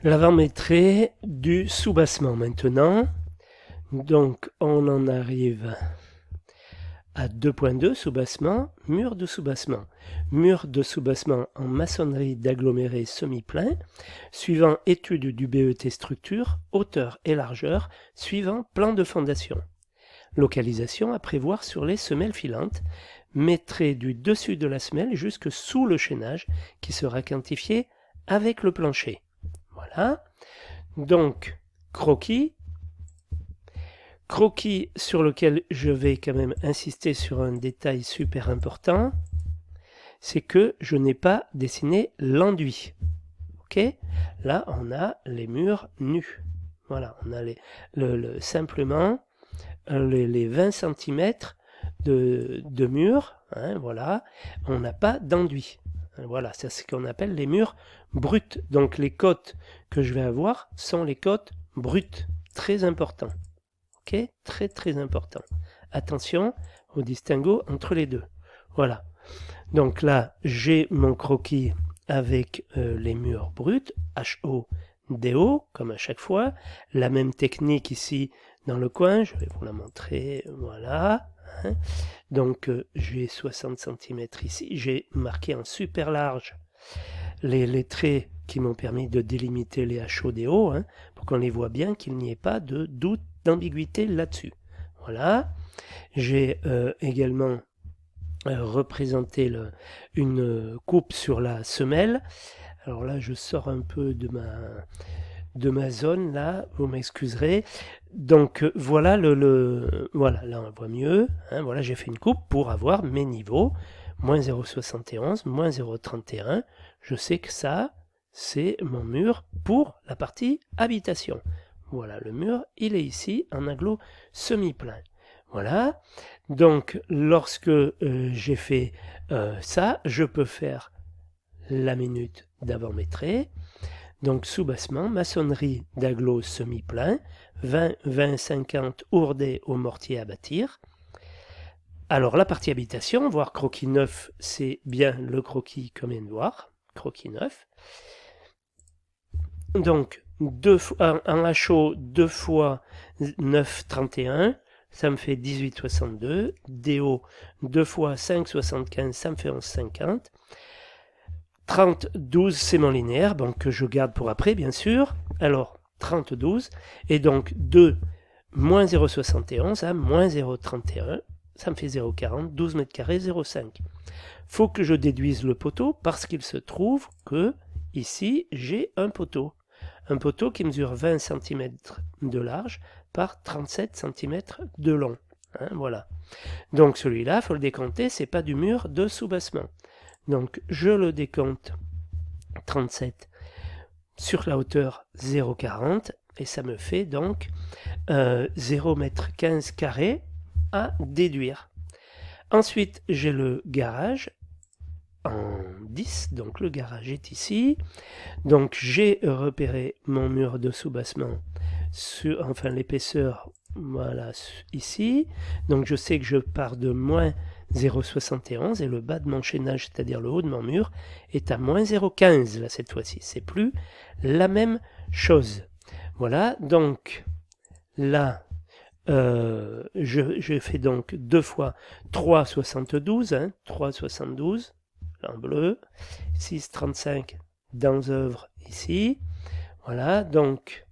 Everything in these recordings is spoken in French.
L'avant-métré du soubassement maintenant. Donc on en arrive à 2.2 soubassement, mur de soubassement. Mur de soubassement en maçonnerie d'aggloméré semi-plein, suivant étude du BET structure, hauteur et largeur, suivant plan de fondation. Localisation à prévoir sur les semelles filantes, métré du dessus de la semelle jusque sous le chaînage qui sera quantifié avec le plancher. Voilà. Donc, croquis sur lequel je vais quand même insister sur un détail super important, c'est que je n'ai pas dessiné l'enduit. Ok? Là, on a les murs nus. Voilà, on a simplement les 20 cm de mur. Hein, voilà, on n'a pas d'enduit. Voilà, c'est ce qu'on appelle les murs bruts. Donc les côtes que je vais avoir sont les côtes brutes. Très important. Ok, très très important. Attention au distinguo entre les deux. Voilà. Donc là, j'ai mon croquis avec les murs bruts, HO-DO, comme à chaque fois. La même technique ici dans le coin, je vais vous la montrer. Voilà. Hein. Donc j'ai 60 cm ici. J'ai marqué en super large les traits qui m'ont permis de délimiter les HO-DO, hein, pour qu'on les voit bien, qu'il n'y ait pas de doute, d'ambiguïté là-dessus. Voilà. J'ai également représenté une coupe sur la semelle. Alors là, je sors un peu de ma zone, là, vous m'excuserez. Donc voilà, voilà, là on voit mieux. Hein, voilà, j'ai fait une coupe pour avoir mes niveaux. Moins 0,71, moins 0,31. Je sais que ça, c'est mon mur pour la partie habitation. Voilà, le mur, il est ici en aglo semi-plein. Voilà. Donc, lorsque j'ai fait ça, je peux faire la minute d'avant-métré. Donc, soubassement, maçonnerie d'aglo semi-plein, 20-50 ourdés au mortier à bâtir. Alors, la partie habitation, voir croquis neuf, c'est bien le croquis qu'on vient de voir, croquis neuf. Donc, en HO, 2 fois 9,31, ça me fait 18,62. DO, 2 fois 5,75, ça me fait 11,50. 30, 12, c'est mon linéaire, donc que je garde pour après, bien sûr. Alors, 30, 12. Et donc, 2, moins 0,71 à moins 0,31. Ça me fait 0,40, 12 mètres carrés, 0,5. Faut que je déduise le poteau parce qu'il se trouve que ici, j'ai un poteau. Un poteau qui mesure 20 cm de large par 37 cm de long. Hein, voilà. Donc celui-là, il faut le décompter, c'est pas du mur de soubassement. Donc je le décompte 37 sur la hauteur 0,40 et ça me fait donc 0,15 m carré à déduire. Ensuite, j'ai le garage en 10, donc le garage est ici. Donc j'ai repéré mon mur de soubassement, enfin l'épaisseur, voilà, ici. Donc je sais que je pars de moins 0,71 et le bas de mon chaînage, c'est-à-dire le haut de mon mur, est à moins 0,15 là cette fois-ci. C'est plus la même chose. Voilà, donc là, je fais donc 2 fois 3,72, hein, 3,72 en bleu, 6,35 dans œuvre ici. Voilà, donc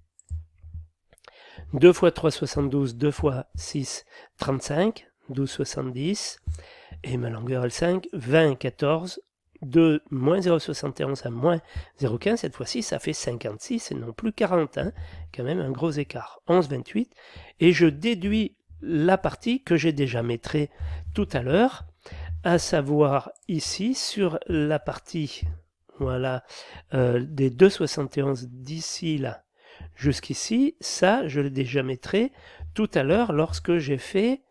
2 fois 3,72, 2 fois 6, 35, 12,70. Et ma longueur L5, 20, 14, de moins 0,71 à moins 0,15. Cette fois-ci, ça fait 56 et non plus 40. Hein. Quand même un gros écart. 11,28. Et je déduis la partie que j'ai déjà métrée tout à l'heure, à savoir ici, sur la partie, voilà, des 2,71 d'ici là jusqu'ici, ça, je l'ai déjà métré tout à l'heure lorsque j'ai fait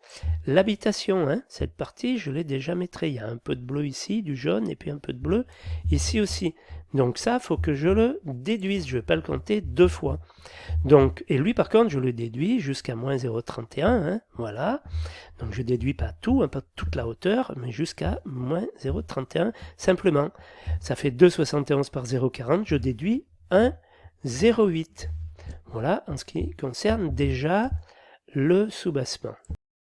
l'habitation. Hein. Cette partie, je l'ai déjà métré. Il y a un peu de bleu ici, du jaune, et puis un peu de bleu ici aussi. Donc ça, il faut que je le déduise. Je ne vais pas le compter 2 fois. Donc, et lui, par contre, je le déduis jusqu'à moins 0,31. Hein, voilà. Donc, je ne déduis pas tout, hein, pas toute la hauteur, mais jusqu'à moins 0,31. Simplement, ça fait 2,71 par 0,40. Je déduis 1 0,8. Voilà en ce qui concerne déjà le soubassement.